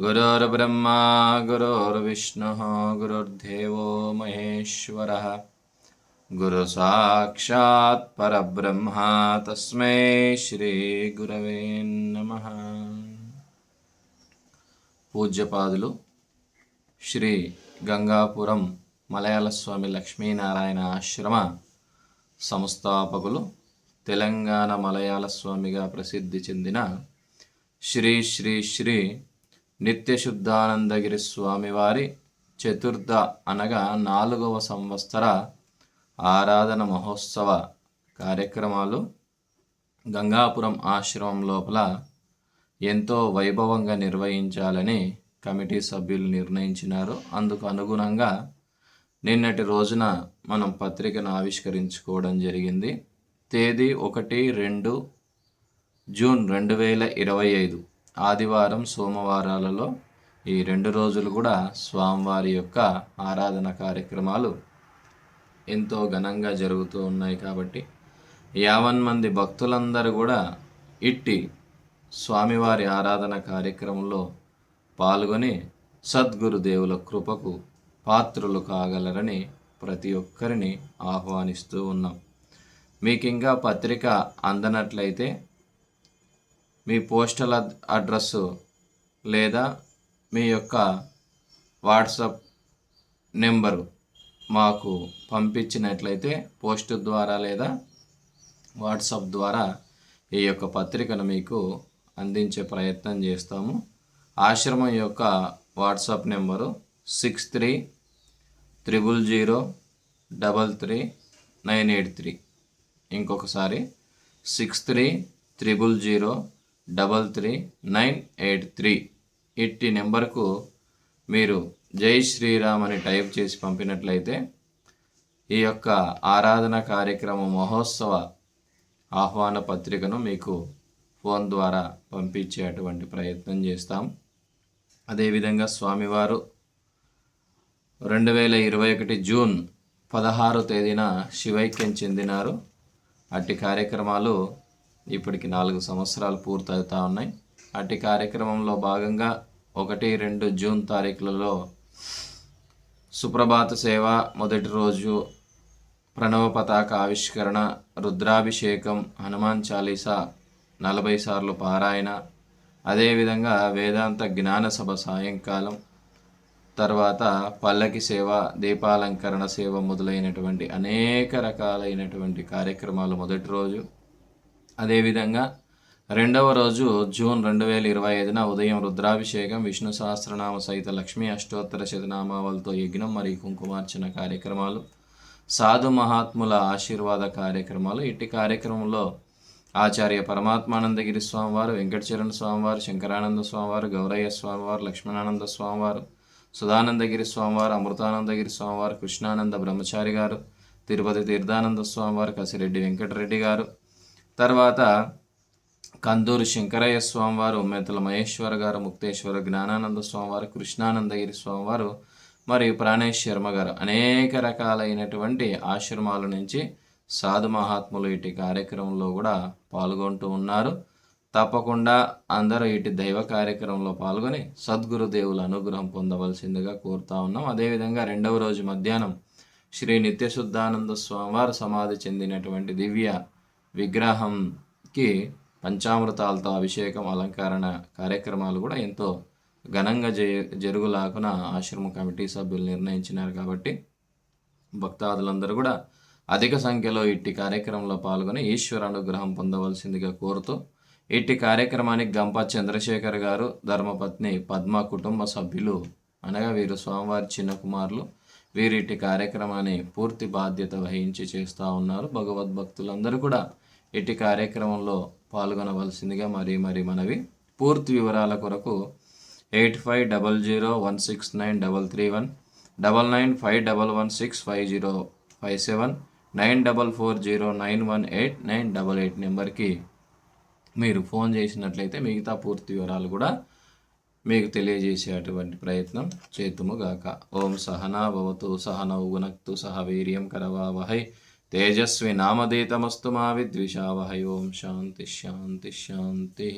गुरुर्ब्रह्मा गुरुर्विष्णुः गुरुर्देवो महेश्वरः गुरुसाक्षात् परब्रह्म तस्मै श्रीगुरवे नमः। పూజ్యపాదులు శ్రీ గంగాపురం మలయాళ స్వామి లక్ష్మీనారాయణ ఆశ్రమ సంస్థాపకులు, తెలంగాణ మలయాళ స్వామిగా ప్రసిద్ధి చెందిన శ్రీ శ్రీ శ్రీ నిత్యశుద్ధానందగిరి స్వామివారి చతుర్థ అనగా 4వ సంవత్సర ఆరాధన మహోత్సవ కార్యక్రమాలు గంగాపురం ఆశ్రమం లోపల ఎంతో వైభవంగా నిర్వహించాలని కమిటీ సభ్యులు నిర్ణయించినారు. అందుకు అనుగుణంగా నిన్నటి రోజున మనం పత్రికను ఆవిష్కరించుకోవడం జరిగింది. తేదీ 1-2 జూన్ 2025 ఆదివారం సోమవారాలలో ఈ 2 రోజులు కూడా స్వామివారి యొక్క ఆరాధన కార్యక్రమాలు ఎంతో ఘనంగా జరుగుతూ ఉన్నాయి. కాబట్టి 50 మంది భక్తులందరూ కూడా ఇట్టి స్వామివారి ఆరాధన కార్యక్రమంలో పాల్గొని సద్గురుదేవుల కృపకు పాత్రులు కాగలరని ప్రతి ఒక్కరిని ఆహ్వానిస్తూ ఉన్నాం. మీకు ఇంకా పత్రిక అందనట్లయితే మీ పోస్టల్ అడ్రస్సు లేదా మీ యొక్క వాట్సాప్ నెంబరు మాకు పంపించినట్లయితే పోస్ట్ ద్వారా లేదా వాట్సాప్ ద్వారా ఈ యొక్క పత్రికను మీకు అందించే ప్రయత్నం చేస్తాము. ఆశ్రమం యొక్క వాట్సాప్ నెంబరు 6300033983. ఇంకొకసారి 6300033983. ఇట్టి నెంబర్కు మీరు జై శ్రీరామ్ అని టైప్ చేసి పంపినట్లయితే ఈ యొక్క ఆరాధన కార్యక్రమ మహోత్సవ ఆహ్వాన పత్రికను మీకు ఫోన్ ద్వారా పంపించేటువంటి ప్రయత్నం చేస్తాం. అదేవిధంగా స్వామివారు 2021 జూన్ 16 తేదీన శివైక్యం చెందినారు. అట్టి కార్యక్రమాలు ఇప్పటికి 4 సంవత్సరాలు పూర్తవుతూ ఉన్నాయి. అట్టి కార్యక్రమంలో భాగంగా 1-2 జూన్ తారీఖులలో సుప్రభాత సేవ మొదటి రోజు, ప్రణవ పతాక ఆవిష్కరణ, రుద్రాభిషేకం, హనుమాన్ చాలీసా 40 సార్లు పారాయణ, అదేవిధంగా వేదాంత జ్ఞాన సభ సాయంకాలం, తర్వాత పల్లకి సేవ, దీపాలంకరణ సేవ మొదలైనటువంటి అనేక రకాలైనటువంటి కార్యక్రమాలు మొదటి రోజు. అదేవిధంగా 2వ రోజు జూన్ 2025న ఉదయం రుద్రాభిషేకం, విష్ణు సహస్రనామ సహిత లక్ష్మీ అష్టోత్తర శతనామావళితో యజ్ఞం మరియు కుంకుమార్చన కార్యక్రమాలు, సాధు మహాత్ముల ఆశీర్వాద కార్యక్రమాలు. ఇట్టి కార్యక్రమంలో ఆచార్య పరమాత్మానందగిరి స్వామివారు, వెంకటచరణ స్వామివారు, శంకరానంద స్వామివారు, గౌరయ్య స్వామివారు, లక్ష్మణానంద స్వామివారు, సుధానందగిరి స్వామివారు, అమృతానందగిరి స్వామివారు, కృష్ణానంద బ్రహ్మచారి గారు, తిరుపతి తీర్థానంద స్వామివారు, కసిరెడ్డి వెంకటరెడ్డి గారు, తర్వాత కందూరు శంకరయ్య స్వామివారు, ఉమ్మెతల మహేశ్వర గారు, ముక్తేశ్వర జ్ఞానానంద స్వామివారు, కృష్ణానందగిరి స్వామివారు మరియు ప్రాణేష్ శర్మ గారు అనేక రకాలైనటువంటి ఆశ్రమాల నుంచి సాధు మహాత్ములు ఇటు కార్యక్రమంలో కూడా పాల్గొంటూ ఉన్నారు. తప్పకుండా అందరూ ఇటు దైవ కార్యక్రమంలో పాల్గొని సద్గురుదేవుల అనుగ్రహం పొందవలసిందిగా కోరుతా ఉన్నాం. అదేవిధంగా 2వ రోజు మధ్యాహ్నం శ్రీ నిత్యశుద్ధానంద స్వామివారు సమాధి చెందినటువంటి దివ్య విగ్రహంకి పంచామృతాలతో అభిషేకం, అలంకరణ కార్యక్రమాలు కూడా ఎంతో ఘనంగా జరుగులాగున ఆశ్రమ కమిటీ సభ్యులు నిర్ణయించినారు. కాబట్టి భక్తాదులందరూ కూడా అధిక సంఖ్యలో ఇట్టి కార్యక్రమంలో పాల్గొని ఈశ్వర అనుగ్రహం పొందవలసిందిగా కోరుతూ ఇట్టి కార్యక్రమానికి గంప చంద్రశేఖర్ గారు, ధర్మపత్ని పద్మ కుటుంబ సభ్యులు అనగా వీరు స్వామివారి చిన్న కుమారులు, వీరు ఇట్టి కార్యక్రమాన్ని పూర్తి బాధ్యత వహించి చేస్తూ ఉన్నారు. భగవద్భక్తులందరూ కూడా ఇట్టి కార్యక్రమంలో పాల్గొనవలసిందిగా మరీ మనవి. పూర్తి వివరాల కొరకు 8500169331, 9951165057, 9440918988 నెంబర్కి మీరు ఫోన్ చేసినట్లయితే మిగతా పూర్తి వివరాలు కూడా మీకు తెలియజేసేటువంటి ప్రయత్నం చేతుముగాక. ఓం సహనా భవతు సహనౌ గునక్తు సహ వీర్యం కరవావహై తేజస్వి నామధేతమస్తు మా విద్విషావహై. ఓం శాంతి శాంతి శాంతి.